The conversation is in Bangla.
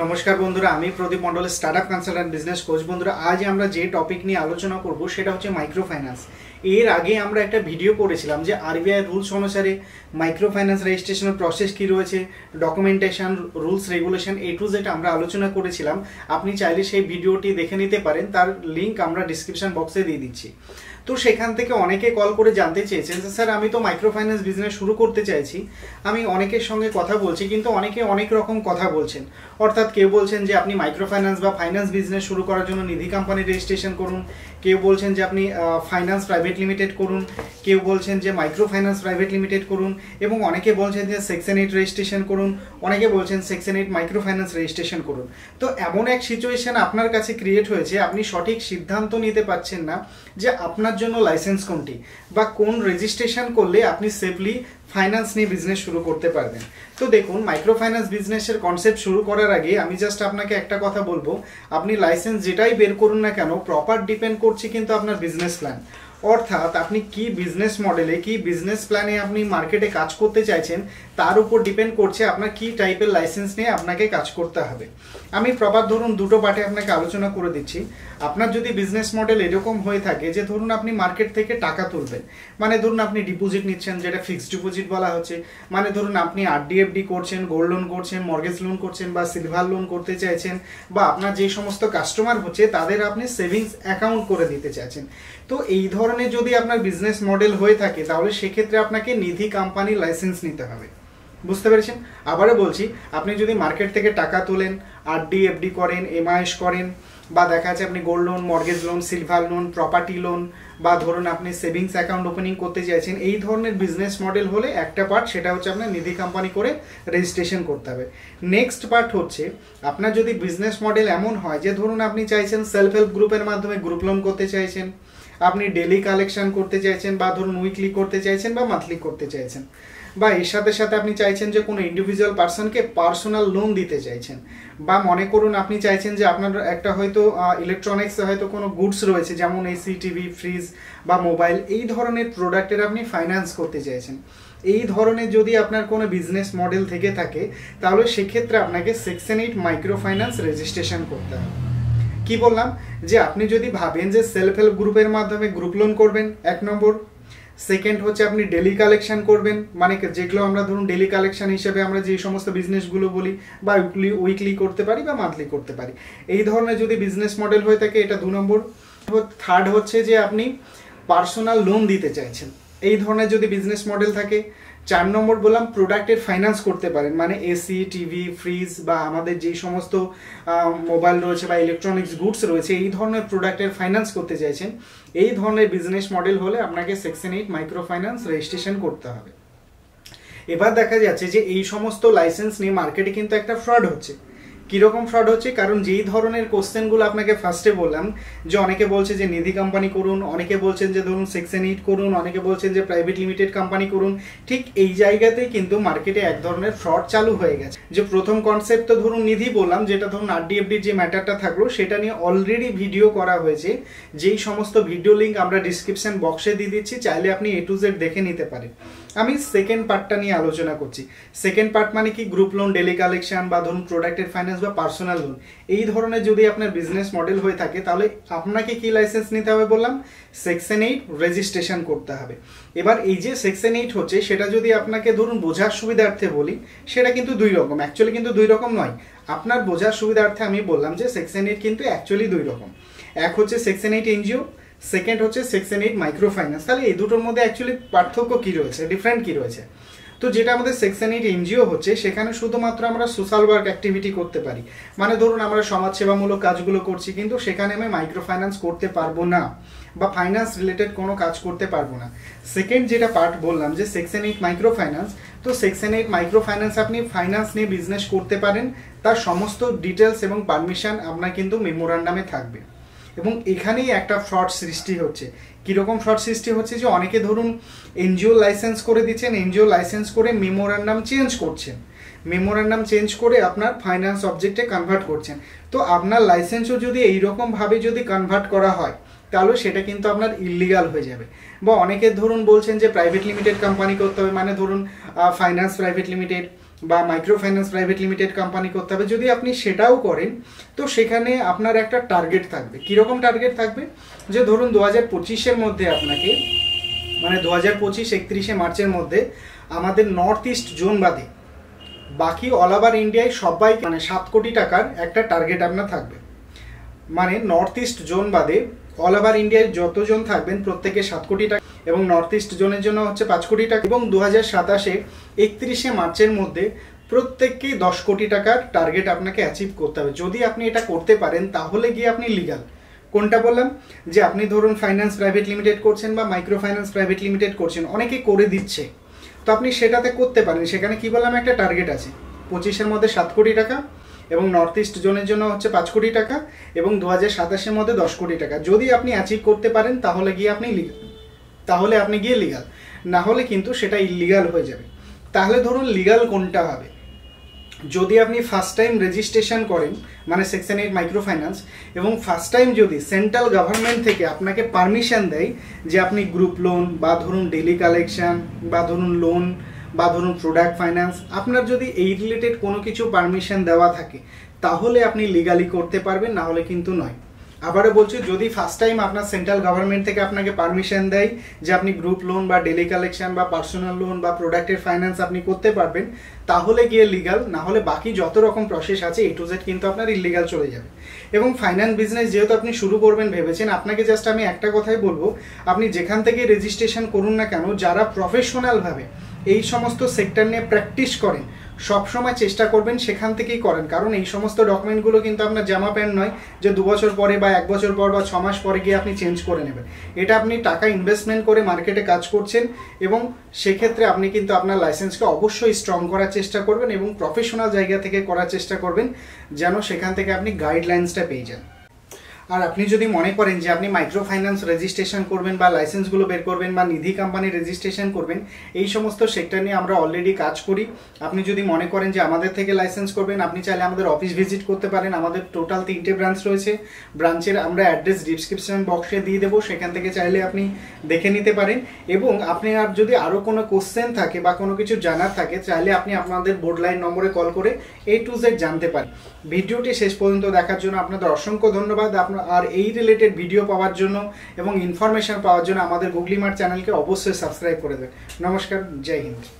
নমস্কার বন্ধুরা, আমি Pradip Mondal, startup consultant, business coach. বন্ধুরা, আজ আমরা যে টপিক নিয়ে আলোচনা করব সেটা হচ্ছে মাইক্রো ফাইন্যান্স। এর আগে আমরা একটা ভিডিও করেছিলাম যে আরবিআই রুলস অনুসারে মাইক্রো ফাইন্যান্স রেজিস্ট্রেশনের প্রসেস কী রয়েছে, documentation, rules, regulation, A to Z আমরা আলোচনা করেছিলাম। আপনি চাইলে সেই ভিডিওটি দেখে নিতে পারেন, তার লিঙ্ক আমরা ডিসক্রিপশন বক্সে দিয়ে দিচ্ছি। তো সেখান থেকে অনেকে কল করে জানতে চেয়েছেন যে স্যার, আমি তো মাইক্রো ফাইন্যান্স বিজনেস শুরু করতে চাইছি, আমি অনেকের সঙ্গে কথা বলছি, কিন্তু অনেকে অনেক রকম কথা বলছেন। অর্থাৎ কেউ বলছেন যে আপনি মাইক্রো ফাইন্যান্স বা ফাইন্যান্স বিজনেস শুরু করার জন্য নিধি কোম্পানি রেজিস্ট্রেশন করুন, কেউ বলছেন যে আপনি ফাইন্যান্স প্রাইভেট লিমিটেড করুন, কেউ বলছেন যে মাইক্রো ফাইন্যান্স প্রাইভেট লিমিটেড করুন, এবং অনেকে বলছেন যে সেকশন 8 রেজিস্ট্রেশন করুন, অনেকে বলছেন সেকশন 8 মাইক্রো ফাইন্যান্স রেজিস্ট্রেশন করুন। তো এমন এক সিচুয়েশন আপনার কাছে ক্রিয়েট হয়েছে, আপনি সঠিক সিদ্ধান্ত নিতে পারছেন না যে আপনার জন্য লাইসেন্স কোনটি বা কোন রেজিস্ট্রেশন করলে আপনি সেফলি ফাইন্যান্স নিয়ে বিজনেস শুরু করতে পারবেন। তো দেখুন, মাইক্রো ফাইন্যান্স বিজনেসের কনসেপ্ট শুরু করার আগে আমি জাস্ট আপনাকে একটা কথা বলবো, আপনি লাইসেন্স যেটাই বের করুন না কেন, প্রপার ডিপেন্ড করছে কিন্তু আপনার বিজনেস প্ল্যান। অর্থাৎ আপনি কি বিজনেস মডেলে, কি বিজনেস প্ল্যানে আপনি মার্কেটে কাজ করতে চাইছেন, তার উপর ডিপেন্ড করছে আপনার কি টাইপের লাইসেন্স নিয়ে আপনাকে কাজ করতে হবে। আমি প্রপার ধরুন দুটো পার্টে আপনাকে আলোচনা করে দিচ্ছি। আপনার যদি বিজনেস মডেল এরকম হয়ে থাকে যে ধরুন আপনি মার্কেট থেকে টাকা তুলবেন, মানে ধরুন আপনি ডিপোজিট নিচ্ছেন, যেটা ফিক্সড ডিপোজিট বলা হচ্ছে, মানে ধরুন আপনি আরডিএফডি করছেন, গোল্ড লোন করছেন, মর্গেজ লোন করছেন বা সিলভার লোন করতে চাইছেন, বা আপনার যে সমস্ত কাস্টমার হচ্ছে তাদের আপনি সেভিংস অ্যাকাউন্ট করে দিতে চাইছেন। তো এই ধরনের যদি আপনার বিজনেস মডেল হয়ে থাকে, তাহলে সেক্ষেত্রে আপনাকে নিধি কোম্পানির লাইসেন্স নিতে হবে। বুঝতে পেরেছেন? আবারও বলছি, আপনি যদি মার্কেট থেকে টাকা তোলেন, আরডিএফডি করেন, এমআইএস করেন, বা দেখা যাচ্ছে আপনি gold loan, mortgage loan, silver loan, property loan, বা ধরুন আপনি সেভিংস অ্যাকাউন্ট ওপেনিং করতে চাইছেন, এই ধরনের বিজনেস মডেল হলে একটা পার্ট সেটা হচ্ছে আপনার নিধি কোম্পানি করে রেজিস্ট্রেশন করতে হবে। নেক্সট পার্ট হচ্ছে, আপনার যদি বিজনেস মডেল এমন হয় যে ধরুন আপনি চাইছেন সেলফ হেল্প গ্রুপের মাধ্যমে গ্রুপ লোন করতে চাইছেন, আপনি ডেলি কালেকশন করতে চাইছেন, বা ধরুন উইকলি করতে চাইছেন বা মান্থলি করতে চাইছেন, বা এর সাথে সাথে আপনি চাইছেন যে কোনো ইন্ডিভিজুয়াল পার্সনকে পার্সোনাল লোন দিতে চাইছেন, বা মনে করুন আপনি চাইছেন যে আপনার একটা হয়তো ইলেকট্রনিক্স হয়তো কোনো গুডস রয়েছে, যেমন এসি, টিভি, ফ্রিজ বা মোবাইল, এই ধরনের প্রোডাক্টের আপনি ফাইন্যান্স করতে চাইছেন। এই ধরনের যদি আপনার কোনো বিজনেস মডেল থেকে থাকে, তাহলে সেক্ষেত্রে আপনাকে সেকশন 8 মাইক্রো ফাইন্যান্স রেজিস্ট্রেশন করতে হবে। কি বললাম, যে আপনি যদি ভাবেন যে সেলফ হেল্প গ্রুপের মাধ্যমে গ্রুপ লোন করবেন, এক নম্বর। সেকেন্ড হচ্ছে আপনি ডেলি কালেকশন করবেন, মানে যেগুলো আমরা ধরুন ডেলি কালেকশন হিসেবে আমরা যে সমস্ত বিজনেসগুলো বলি, বা উইকলি করতে পারি বা মান্থলি করতে পারি, এই ধরনের যদি বিজনেস মডেল হয়ে থাকে, এটা 2 নম্বর। থার্ড হচ্ছে যে আপনি পার্সোনাল লোন দিতে চাইছেন, এই ধরনের যদি বিজনেস মডেল থাকে। 4 নম্বর বললাম প্রোডাক্টের ফাইন্যান্স করতে পারেন, মানে এসি, টিভি, ফ্রিজ বা আমাদের যেই সমস্ত মোবাইল রয়েছে বা ইলেকট্রনিক্স গুডস রয়েছে, এই ধরনের প্রোডাক্টের ফাইন্যান্স করতে চাইছেন। এই ধরনের বিজনেস মডেল হলে আপনাকে সেকশন 8 মাইক্রো ফাইন্যান্স রেজিস্ট্রেশন করতে হবে। এবার দেখা যাচ্ছে যে এই সমস্ত লাইসেন্স নিয়ে মার্কেটে কিন্তু একটা ফ্রড হচ্ছে। কীরকম ফ্রড হচ্ছে? কারণ যেই ধরনের কোশ্চেনগুলো আপনাকে ফার্স্টে বললাম, যে অনেকে বলছে যে নিধি কোম্পানি করুন, অনেকে বলছেন যে ধরুন সেকশন 8 করুন, অনেকে বলছেন যে প্রাইভেট লিমিটেড কোম্পানি করুন, ঠিক এই জায়গাতেই কিন্তু মার্কেটে এক ধরনের ফ্রড চালু হয়ে গেছে। যে প্রথম কনসেপ্ট তো ধরুন নিধি বললাম, যেটা ধরুন আরডিএফডির যে ম্যাটারটা থাকলো সেটা নিয়ে অলরেডি ভিডিও করা হয়েছে, যেই সমস্ত ভিডিও লিঙ্ক আমরা ডিসক্রিপশন বক্সে দিয়ে দিচ্ছি, চাইলে আপনি A to Z দেখে নিতে পারেন। আমি সেকেন্ড পার্টটা নিয়ে আলোচনা করছি। সেকেন্ড পার্ট মানে কি, গ্রুপ লোন, ডেলি কালেকশন বা ধরুন প্রোডাক্টের ফাইন্যান্স বা পার্সোনাল লোন, এই ধরনের যদি আপনার বিজনেস মডেল হয়ে থাকে, তাহলে আপনাকে কি লাইসেন্স নিতে হবে বললাম, সেকশন 8 রেজিস্ট্রেশন করতে হবে। এবার এই যে সেকশন 8 হচ্ছে, সেটা যদি আপনাকে ধরুন বোঝার সুবিধার্থে বলি, সেটা কিন্তু 2 রকম, অ্যাকচুয়ালি কিন্তু 2 রকম নয়। আপনার বোঝার সুবিধার্থে আমি বললাম যে সেকশন 8 কিন্তু অ্যাকচুয়ালি 2 রকম। এক হচ্ছে সেকশন 8 এনজিও, সেকেন্ড হচ্ছে সেকশন 8 মাইক্রো ফাইন্যান্স। তাহলে এই দুটোর মধ্যে অ্যাকচুয়ালি পার্থক্য কী রয়েছে, ডিফারেন্ট কী রয়েছে? তো যেটা আমাদের সেকশন 8 এনজিও হচ্ছে, সেখানে শুধুমাত্র আমরা সোশ্যাল ওয়ার্ক অ্যাক্টিভিটি করতে পারি, মানে ধরুন আমরা সমাজসেবামূলক কাজগুলো করছি, কিন্তু সেখানে আমি মাইক্রো ফাইন্যান্স করতে পারবো না বা ফাইন্যান্স রিলেটেড কোনো কাজ করতে পারবো না। সেকেন্ড যেটা পার্ট বললাম যে সেকশন 8 মাইক্রো ফাইন্যান্স, তো সেকশন 8 মাইক্রো ফাইন্যান্স আপনি ফাইন্যান্স নিয়ে বিজনেস করতে পারেন, তার সমস্ত ডিটেলস এবং পারমিশন আপনার কিন্তু মেমোরান্ডামে থাকবে। এবং এখানেই একটা ফ্রড সৃষ্টি হচ্ছে। কীরকম ফ্রড সৃষ্টি হচ্ছে, যে অনেকে ধরুন এনজিও লাইসেন্স করে দিচ্ছেন, এনজিও লাইসেন্স করে মেমোরান্ডাম চেঞ্জ করছেন, মেমোরান্ডাম চেঞ্জ করে আপনার ফাইন্যান্স অবজেক্টে কনভার্ট করছেন। তো আপনার লাইসেন্সও যদি এইরকমভাবে যদি কনভার্ট করা হয়, তাহলে সেটা কিন্তু আপনার ইলিগাল হয়ে যাবে। বা অনেকে ধরুন বলছেন যে প্রাইভেট লিমিটেড কোম্পানি করতে হবে, মানে ধরুন ফাইন্যান্স প্রাইভেট লিমিটেড বা micro finance private limited company করতে হবে। যদি আপনি সেটাও করেন তো সেখানে আপনার একটা টার্গেট থাকবে। কীরকম টার্গেট থাকবে, যে ধরুন 2025-এর মধ্যে আপনাকে, মানে 2025 31শে মার্চের মধ্যে আমাদের নর্থ ইস্ট জোন বাদে বাকি অল ওভার ইন্ডিয়ায় সবাই মানে 7 কোটি টাকার একটা টার্গেট আপনার থাকবে। মানে নর্থ ইস্ট জোন বাদে অল ওভার ইন্ডিয়ায় যতজন থাকবেন প্রত্যেকে 7 কোটি টাকা, এবং নর্থ ইস্ট জোনের জন্য হচ্ছে 5 কোটি টাকা, এবং 2027-এ 31শে মার্চের মধ্যে প্রত্যেককেই 10 কোটি টাকার টার্গেট আপনাকে অ্যাচিভ করতে হবে। যদি আপনি এটা করতে পারেন তাহলে গিয়ে আপনি লিগাল। কোনটা বললাম, যে আপনি ধরুন ফাইন্যান্স প্রাইভেট লিমিটেড করছেন বা মাইক্রো ফাইন্যান্স প্রাইভেট লিমিটেড করছেন, অনেকে করে দিচ্ছে, তো আপনি সেটাতে করতে পারেন। সেখানে কি বললাম, একটা টার্গেট আছে 25-এর মধ্যে 7 কোটি টাকা, এবং নর্থ ইস্ট জোনের জন্য হচ্ছে 5 কোটি টাকা, এবং 2027-এর মধ্যে 10 কোটি টাকা। যদি আপনি অ্যাচিভ করতে পারেন তাহলে গিয়ে আপনি লিগাল, না হলে কিন্তু সেটা ইলিগাল হয়ে যাবে। তাহলে ধরুন লিগাল কোনটা হবে, যদি আপনি ফার্স্ট টাইম রেজিস্ট্রেশন করেন মানে সেকশন 8 মাইক্রো ফাইন্যান্স, এবং ফার্স্ট টাইম যদি সেন্ট্রাল গভর্নমেন্ট থেকে আপনাকে পারমিশন দেয় যে আপনি গ্রুপ লোন বা ধরুন ডেলি কালেকশন বা ধরুন লোন বা ধরুন প্রোডাক্ট ফাইন্যান্স, আপনার যদি এই রিলেটেড কোনো কিছু পারমিশন দেওয়া থাকে তাহলে আপনি লিগালি করতে পারবেন, না হলে কিন্তু নয়। আবারও বলছি, যদি ফার্স্ট টাইম আপনার সেন্ট্রাল গভর্নমেন্ট থেকে আপনাকে পারমিশন দেয় যে আপনি গ্রুপ লোন বা ডেলি কালেকশন বা পার্সোনাল লোন বা প্রোডাক্টের ফাইন্যান্স আপনি করতে পারবেন তাহলে গিয়ে লিগাল, না হলে বাকি যত রকম প্রসেস আছে A to Z কিন্তু আপনার ইলিগাল চলে যাবে। এবং ফাইন্যান্স বিজনেস যেহেতু আপনি শুরু করবেন ভেবেছেন, আপনাকে জাস্ট আমি একটা কথাই বলবো, আপনি যেখান থেকে রেজিস্ট্রেশন করুন না কেন, যারা প্রফেশনালভাবে এই সমস্ত সেক্টর নিয়ে প্র্যাকটিস করেন সবসময় চেষ্টা করবেন সেখান থেকেই করেন। কারণ এই সমস্ত ডকুমেন্টগুলো কিন্তু আপনার জামা প্যান্ট নয় যে 2 বছর পরে বা 1 বছর পর বা 6 মাস পরে গিয়ে আপনি চেঞ্জ করে নেবেন। এটা আপনি টাকা ইনভেস্টমেন্ট করে মার্কেটে কাজ করছেন, এবং সেক্ষেত্রে আপনি কিন্তু আপনার লাইসেন্সকে অবশ্যই স্ট্রং করার চেষ্টা করবেন এবং প্রফেশনাল জায়গা থেকে করার চেষ্টা করবেন, যেন সেখান থেকে আপনি গাইডলাইন্সটা পেয়ে যান। আর আপনি যদি মনে করেন যে আপনি মাইক্রো ফাইন্যান্স রেজিস্ট্রেশন করবেন বা লাইসেন্সগুলো বের করবেন বা নিধি কোম্পানি রেজিস্ট্রেশন করবেন, এই সমস্ত সেক্টর নিয়ে আমরা অলরেডি কাজ করি। আপনি যদি মনে করেন যে আমাদের থেকে লাইসেন্স করবেন, আপনি চাইলে আমাদের অফিস ভিজিট করতে পারেন। আমাদের টোটাল 3টে ব্রাঞ্চ রয়েছে। ব্রাঞ্চের আমরা অ্যাড্রেস ডিসক্রিপশন বক্সে দিয়ে দেবো, সেখান থেকে চাইলে আপনি দেখে নিতে পারেন। এবং আপনি আর যদি আরও কোনো কোশ্চেন থাকে বা কোনো কিছু জানার থাকে, চাইলে আপনি আপনাদের বোর্ড লাইন নম্বরে কল করে A to Z জানতে পারেন। ভিডিওটি শেষ পর্যন্ত দেখার জন্য আপনাদের অসংখ্য ধন্যবাদ। আর এই রিলেটেড ভিডিও পাওয়ার জন্য এবং ইনফরমেশন পাওয়ার জন্য আমাদের গুগলি মার্ট চ্যানেলকে অবশ্যই সাবস্ক্রাইব করে দেবেন। নমস্কার, জয় হিন্দ।